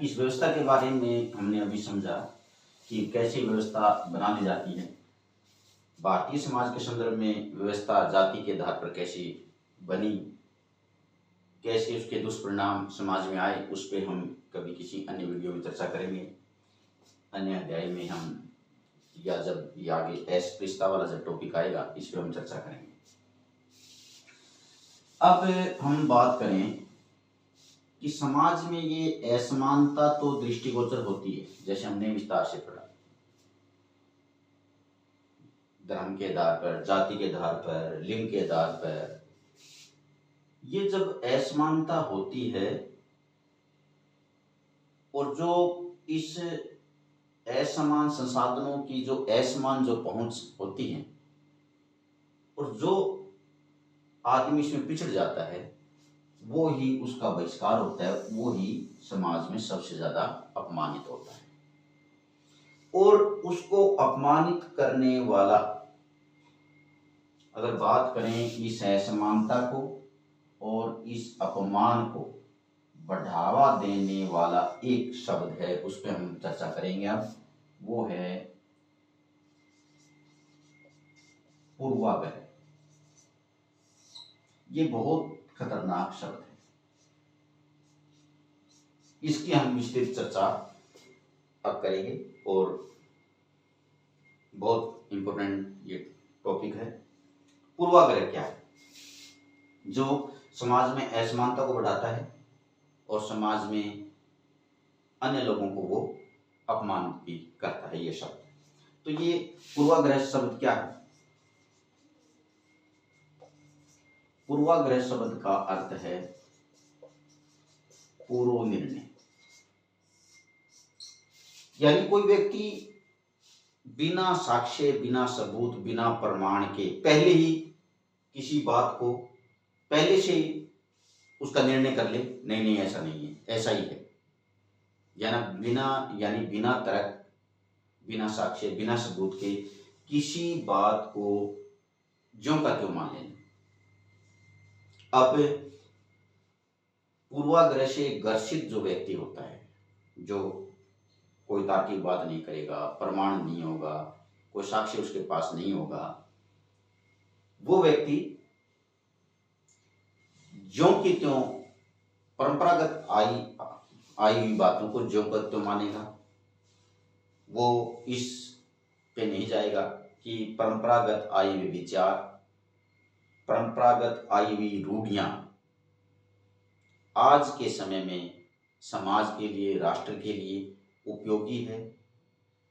इस व्यवस्था के बारे में हमने अभी समझा कि कैसे व्यवस्था बना ली जाती है। भारतीय समाज के संदर्भ में व्यवस्था जाति के आधार पर कैसे बनी, कैसे उसके दुष्परिणाम समाज में आए, उस पर हम कभी किसी अन्य वीडियो में चर्चा करेंगे। अन्य अध्याय में हम या जब ये आगे अस्पृश्यता वाला जब टॉपिक आएगा इस पर हम चर्चा करेंगे। अब हम बात करें कि समाज में ये असमानता तो दृष्टिगोचर होती है, जैसे हमने विस्तार से पढ़ा, धर्म के आधार पर, जाति के आधार पर, लिंग के आधार पर। ये जब असमानता होती है और जो इस असमान संसाधनों की जो असमान जो पहुंच होती है और जो आदमी इसमें पिछड़ जाता है वो ही उसका बहिष्कार होता है, वो ही समाज में सबसे ज्यादा अपमानित होता है। और उसको अपमानित करने वाला, अगर बात करें इस असमानता को और इस अपमान को बढ़ावा देने वाला एक शब्द है, उस पर हम चर्चा करेंगे। अब वो है पूर्वाग्रह। ये बहुत खतरनाक शब्द है, इसकी हम विस्तृत चर्चा अब करेंगे और बहुत इंपॉर्टेंट ये टॉपिक है। पूर्वाग्रह क्या है? जो समाज में असमानता को बढ़ाता है और समाज में अन्य लोगों को वो अपमानित भी करता है, ये शब्द। तो ये पूर्वाग्रह शब्द क्या है? पूर्वाग्रह शब्द का अर्थ है पूर्व निर्णय, यानी कोई व्यक्ति बिना साक्ष्य, बिना सबूत, बिना प्रमाण के पहले ही किसी बात को पहले से ही उसका निर्णय कर ले, नहीं नहीं ऐसा नहीं है, ऐसा ही है, यानी बिना तर्क, बिना साक्ष्य, बिना सबूत के किसी बात को ज्यों का त्यों मान लेना। अब पूर्वाग्रह से ग्रसित जो व्यक्ति होता है, जो कोई तार्किक बात नहीं करेगा, प्रमाण नहीं होगा, कोई साक्ष्य उसके पास नहीं होगा, वो व्यक्ति ज्यों की त्यों परंपरागत आई हुई बातों को ज्यों का त्यों मानेगा। वो इस पे नहीं जाएगा कि परंपरागत आई हुई विचार, परंपरागत आई हुई रूढ़ियां आज के समय में समाज के लिए, राष्ट्र के लिए उपयोगी है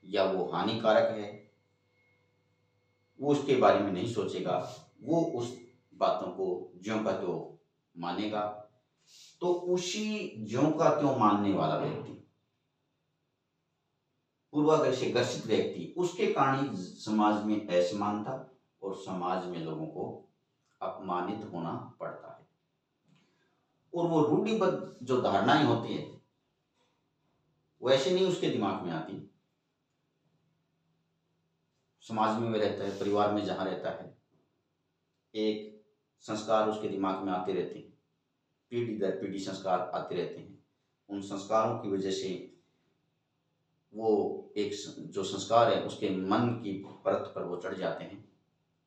या वो हानिकारक है, वो उसके बारे में नहीं सोचेगा। वो उस बातों को ज्यों का त्यों मानेगा। तो उसी ज्यों का त्यों मानने वाला व्यक्ति, पूर्वाग्रह से ग्रसित व्यक्ति, उसके कारण ही समाज में असमानता और समाज में लोगों को अपमानित होना पड़ता है। और वो रूढ़िबद्ध जो धारणाएं होती है वैसे नहीं उसके दिमाग में आती। समाज में वह रहता है, परिवार में जहां रहता है, एक संस्कार उसके दिमाग में आते रहते हैं, पीढ़ी दर पीढ़ी संस्कार आते रहते हैं। उन संस्कारों की वजह से वो एक जो संस्कार है उसके मन की परत पर वो चढ़ जाते हैं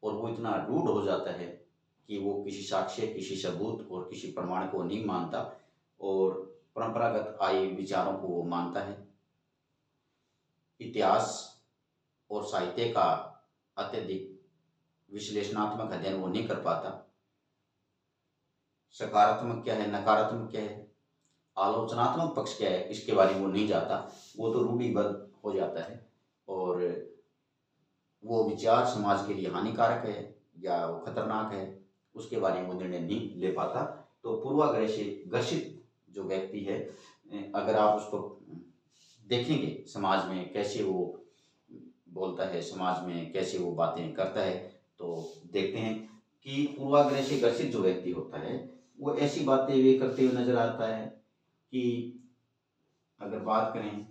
और वो इतना रूढ़ हो जाता है कि वो किसी साक्ष्य, किसी सबूत और किसी प्रमाण को नहीं मानता और परंपरागत आए विचारों को वो मानता है। इतिहास और साहित्य का अत्यधिक विश्लेषणात्मक अध्ययन वो नहीं कर पाता। सकारात्मक क्या है, नकारात्मक क्या है, आलोचनात्मक पक्ष क्या है, इसके बारे में वो नहीं जाता। वो तो रूढ़िबद्ध हो जाता है और वो विचार समाज के लिए हानिकारक है या वो खतरनाक है, उसके बारे में वो निर्णय नहीं ले पाता। तो पूर्वाग्रह से ग्रसित जो व्यक्ति है, अगर आप उसको देखेंगे समाज में कैसे वो बोलता है, समाज में कैसे वो बातें करता है, तो देखते हैं कि पूर्वाग्रह से ग्रसित जो व्यक्ति होता है वो ऐसी बातें वे करते हुए नजर आता है कि अगर बात करें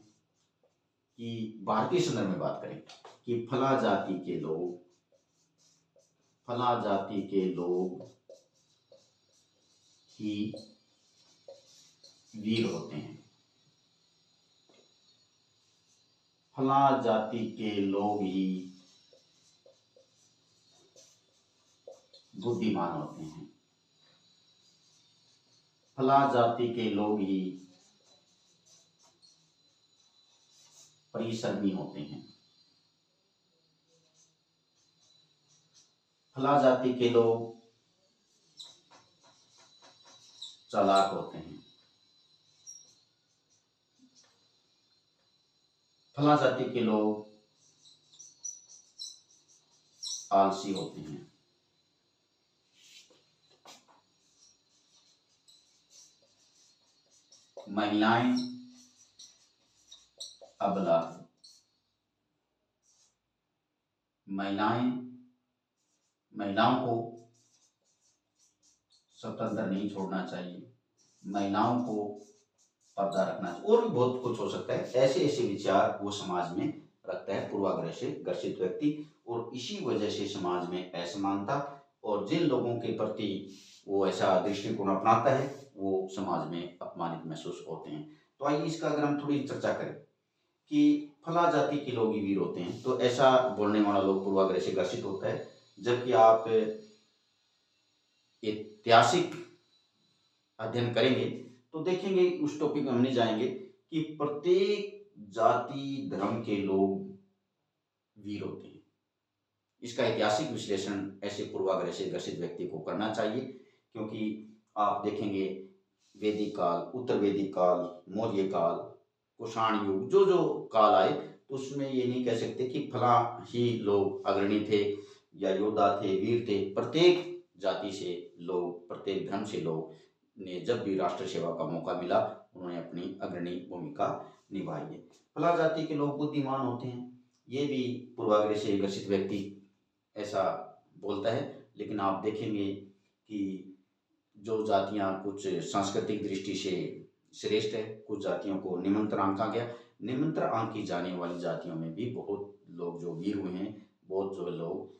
कि भारतीय संदर्भ में बात करें कि फला जाति के लोग ही वीर होते हैं, फला जाति के लोग ही बुद्धिमान होते हैं, फला जाति के लोग ही परिश्रमी होते हैं, फला जाति के लोग चालाक होते हैं, फला जाति के लोग आलसी होते हैं, महिलाएं अबला, महिलाओं को स्वतंत्र नहीं छोड़ना चाहिए, महिलाओं को पर्दा रखना चाहिए, और भी बहुत कुछ हो सकता है। ऐसे ऐसे विचार वो समाज में रखता है पूर्वाग्रह से ग्रसित व्यक्ति, और इसी वजह से समाज में असमानता, और जिन लोगों के प्रति वो ऐसा दृष्टिकोण अपनाता है वो समाज में अपमानित महसूस होते हैं। तो आइए इसका अगर हम थोड़ी चर्चा करें कि फला जाति के लोग ही वीर होते हैं, तो ऐसा बोलने वाला लोग पूर्वाग्रह से ग्रसित होता है। जबकि आप ऐतिहासिक अध्ययन करेंगे तो देखेंगे, उस टॉपिक में हम नहीं जाएंगे, कि प्रत्येक जाति धर्म के लोग वीर होते हैं। इसका ऐतिहासिक विश्लेषण ऐसे पूर्वाग्रह से ग्रसित व्यक्ति को करना चाहिए, क्योंकि आप देखेंगे वैदिक काल, उत्तर वैदिक काल, मौर्य काल, कुषाण युग, जो जो काल आए, तो उसमें ये नहीं कह सकते कि फला ही लोग अग्रणी थे या योद्धा थे, वीर थे। प्रत्येक जाति से लोग, प्रत्येक धर्म से लोग ने जब भी राष्ट्र सेवा का मौका मिला उन्होंने अपनी अग्रणी भूमिका निभाई है। फला जाति के लोग बुद्धिमान होते हैं, ये भी पूर्वाग्रह से ग्रसित व्यक्ति ऐसा बोलता है। लेकिन आप देखेंगे कि जो जातियां कुछ सांस्कृतिक दृष्टि से श्रेष्ठ है, कुछ जातियों को निमंत्रण आंका गया, निमंत्रण आंकी जाने वाली जातियों में भी बहुत लोग जो वीर हुए हैं, बहुत जो लोग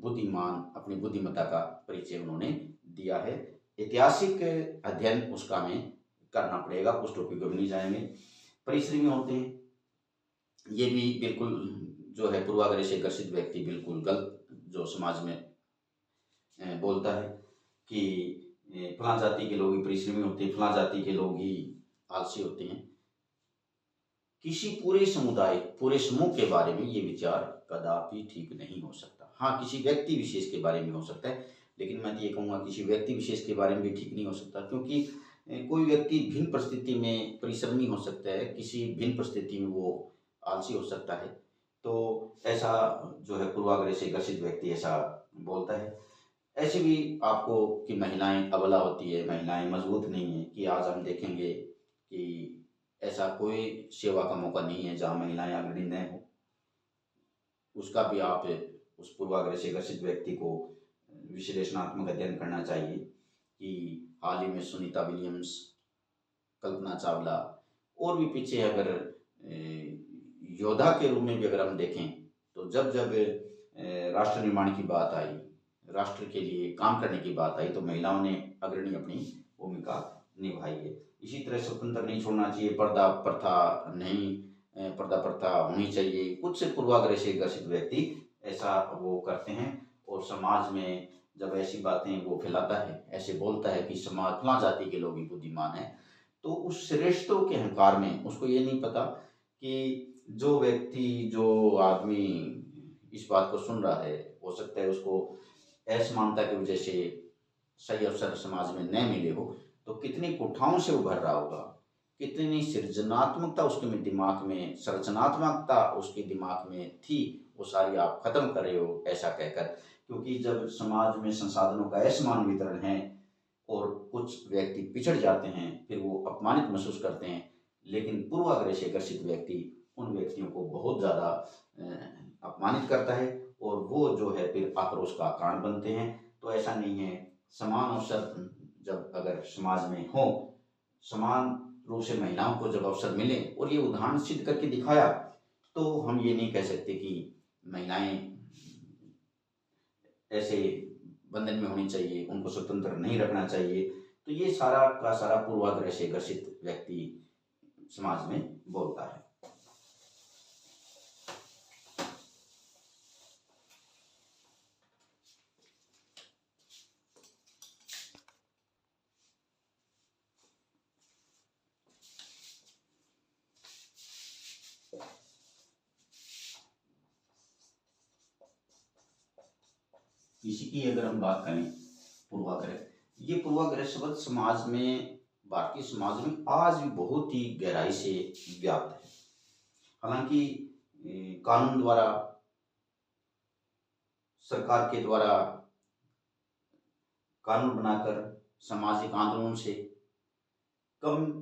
बुद्धिमान, अपनी बुद्धिमत्ता का परिचय उन्होंने दिया है। ऐतिहासिक अध्ययन उसका हमें करना पड़ेगा, उस टॉपिक को नहीं जाएंगे। परिश्रमी होते हैं, ये भी बिल्कुल जो है पूर्वाग्रह से ग्रसित व्यक्ति बिल्कुल गलत जो समाज में बोलता है कि फला जाति के लोग ही परिश्रमी होते हैं, फला जाति के लोग ही आलसी होते हैं। किसी पूरे समुदाय, पूरे समूह के बारे में ये विचार कदापि ठीक नहीं हो सकता। हाँ, किसी व्यक्ति विशेष के बारे में हो सकता है, लेकिन मैं ये कहूँगा किसी व्यक्ति विशेष के बारे में भी ठीक नहीं हो सकता, क्योंकि कोई व्यक्ति भिन्न परिस्थिति में परिश्रमी हो सकता है, किसी भिन्न परिस्थिति में वो आलसी हो सकता है। तो ऐसा जो है पूर्वाग्रह से ग्रसित व्यक्ति ऐसा बोलता है। ऐसे भी आपको कि महिलाएं अबला होती है, महिलाएं मजबूत नहीं है, कि आज हम देखेंगे कि ऐसा कोई सेवा का मौका नहीं है जहाँ महिलाएं अग्रणी न हो। उसका भी आप उस पूर्वाग्रह से ग्रसित व्यक्ति को विश्लेषणात्मक अध्ययन करना चाहिए कि हाल ही में सुनीता विलियम्स, कल्पना चावला, और भी पीछे अगर योद्धा के रूप में भी अगर हम देखें, तो जब जब राष्ट्र निर्माण की बात आई, राष्ट्र के लिए काम करने की बात आई, तो महिलाओं ने अग्रणी अपनी भूमिका निभाई है। इसी तरह स्वतंत्र नहीं छोड़ना चाहिए, पर्दा प्रथा नहीं, पर्दा प्रथा होनी चाहिए। कुछ पूर्वाग्रह से ग्रसित व्यक्ति ऐसा वो करते हैं, और समाज में जब ऐसी बातें वो फैलाता है, ऐसे बोलता है कि समाज फला जाति के लोग ही बुद्धिमान है, तो उस श्रेष्ठों के अहंकार में उसको ये नहीं पता कि जो व्यक्ति, जो आदमी इस बात को सुन रहा है, हो सकता है उसको असमानता की वजह से सही अवसर समाज में न मिले हो, तो कितनी कुठाओं से उभर रहा होगा, कितनी सृजनात्मकता उसके में दिमाग में, संरचनात्मकता उसके दिमाग में थी, वो सारी आप खत्म कर रहे हो ऐसा कहकर। क्योंकि जब समाज में संसाधनों का असमान वितरण है और कुछ व्यक्ति पिछड़ जाते हैं, फिर वो अपमानित महसूस करते हैं। लेकिन पूर्वाग्रह से ग्रसित व्यक्ति उन व्यक्तियों को बहुत ज़्यादा अपमानित करता है, और वो जो है फिर आक्रोश का कारण बनते हैं। तो ऐसा नहीं है, समान अवसर जब अगर समाज में हो, समान रूप से महिलाओं को जब अवसर मिले, और ये उदाहरण सिद्ध करके दिखाया, तो हम ये नहीं कह सकते कि महिलाएं ऐसे बंधन में होनी चाहिए, उनको स्वतंत्र नहीं रखना चाहिए। तो ये सारा का सारा पूर्वाग्रह से ग्रसित व्यक्ति समाज में बोलता है। इसी की अगर हम बात करें, पूर्वाग्रह, ये पूर्वाग्रह शब्द समाज में, भारतीय समाज में आज भी बहुत ही गहराई से व्याप्त है। हालांकि कानून द्वारा, सरकार के द्वारा कानून बनाकर, सामाजिक आंदोलन से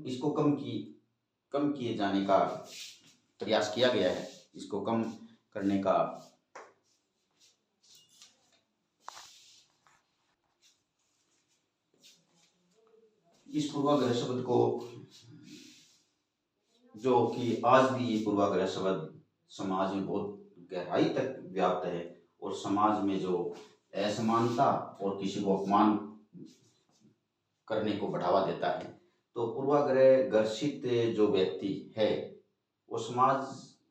इसको कम किए जाने का प्रयास किया गया है। इसको कम करने का इस पूर्वाग्रह शब्द को, जो कि आज भी ये पूर्वाग्रह शब्द समाज में बहुत गहराई तक व्याप्त है और समाज में जो असमानता और किसी को अपमान करने को बढ़ावा देता है, तो पूर्वाग्रह ग्रसित जो व्यक्ति है वो समाज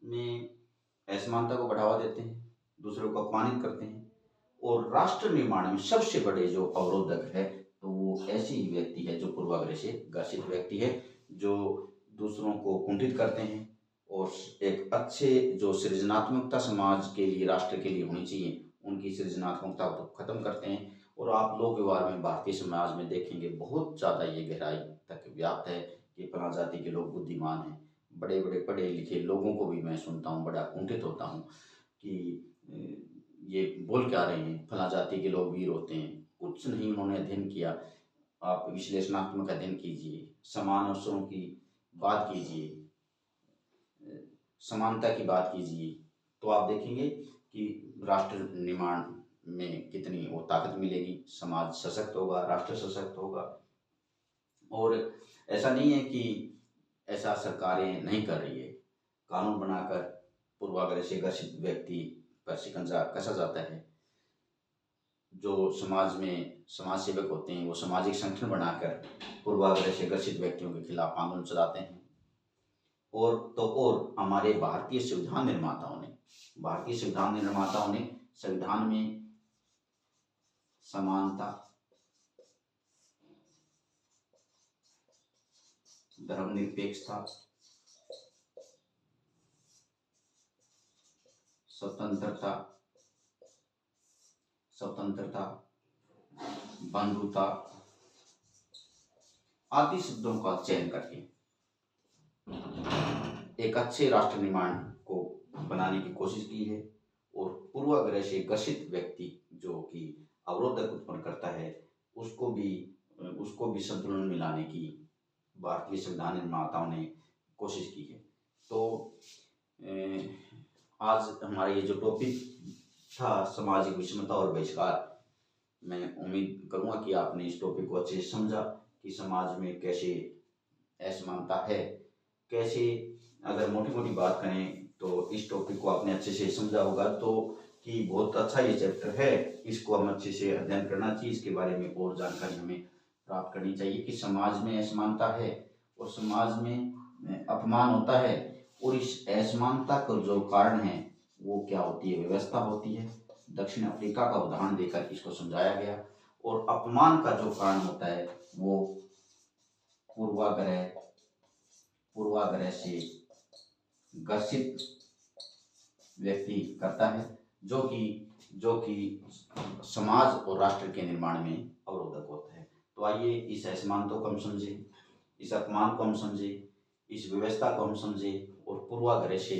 में असमानता को बढ़ावा देते हैं, दूसरों को अपमानित करते हैं और राष्ट्र निर्माण में सबसे बड़े जो अवरोधक है, तो वो ऐसे ही व्यक्ति है जो पूर्वाग्रह से ग्रसित व्यक्ति है, जो दूसरों को कुंठित करते हैं और एक अच्छे जो सृजनात्मकता समाज के लिए, राष्ट्र के लिए होनी चाहिए, उनकी सृजनात्मकता को खत्म करते हैं। और आप लोक व्यवहार में भारतीय समाज में देखेंगे बहुत ज़्यादा ये गहराई तक व्याप्त है कि फला जाति के लोग बुद्धिमान हैं। बड़े बड़े पढ़े लिखे लोगों को भी मैं सुनता हूँ, बड़ा कुंठित होता हूँ कि ये बोल क्या रहे हैं, फला जाति के लोग वीर होते हैं। कुछ नहीं उन्होंने अध्ययन किया। आप विश्लेषणात्मक अध्ययन कीजिए, समान अवसरों की बात कीजिए, समानता की बात कीजिए, तो आप देखेंगे कि राष्ट्र निर्माण में कितनी वो ताकत मिलेगी, समाज सशक्त होगा, राष्ट्र सशक्त होगा। और ऐसा नहीं है कि ऐसा सरकारें नहीं कर रही है, कानून बनाकर पूर्वाग्रह से ग्रसित व्यक्ति पर शिकंजा कसा जाता है। जो समाज में समाज सेवक होते हैं वो सामाजिक संगठन बनाकर पूर्वाग्रह से ग्रसित व्यक्तियों के खिलाफ आंदोलन चलाते हैं। और हमारे भारतीय संविधान निर्माताओं ने संविधान में समानता, धर्मनिरपेक्षता, स्वतंत्रता, बंधुता आदि शब्दों का चयन करके एक अच्छे राष्ट्र निर्माण को बनाने की कोशिश की है। और पूर्वाग्रह से ग्रसित व्यक्ति जो कि अवरोधक उत्पन्न करता है, उसको भी संतुलन में लाने की भारतीय संविधान निर्माताओं ने कोशिश की है। तो आज हमारा ये जो टॉपिक था, सामाजिक विषमता और बहिष्कार, मैं उम्मीद करूँगा कि आपने इस टॉपिक को अच्छे से समझा कि समाज में कैसे असमानता है, कैसे, अगर मोटी मोटी बात करें तो इस टॉपिक को आपने अच्छे से समझा होगा तो कि बहुत अच्छा ये चैप्टर है, इसको हम अच्छे से अध्ययन करना चाहिए, इसके बारे में और जानकारी हमें प्राप्त करनी चाहिए कि समाज में असमानता है और समाज में अपमान होता है, और इस असमानता का जो कारण है वो क्या होती है, व्यवस्था होती है। दक्षिण अफ्रीका का उदाहरण देकर इसको समझाया गया। और अपमान का जो कारण होता है वो पूर्वाग्रह से ग्रसित व्यक्ति करता है, जो कि समाज और राष्ट्र के निर्माण में अवरोधक होता है। तो आइए इस असमानता को हम समझें, इस अपमान को हम समझें, इस व्यवस्था को हम समझें और पूर्वाग्रह से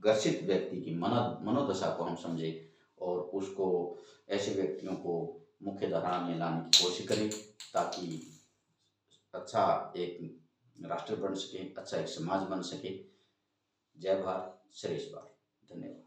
ग्रसित व्यक्ति की मनोदशा को हम समझें और उसको, ऐसे व्यक्तियों को मुख्य धारा में लाने की कोशिश करें ताकि अच्छा एक राष्ट्र बन सके, अच्छा एक समाज बन सके। जय भारत, श्रेष्ठ भारत। धन्यवाद।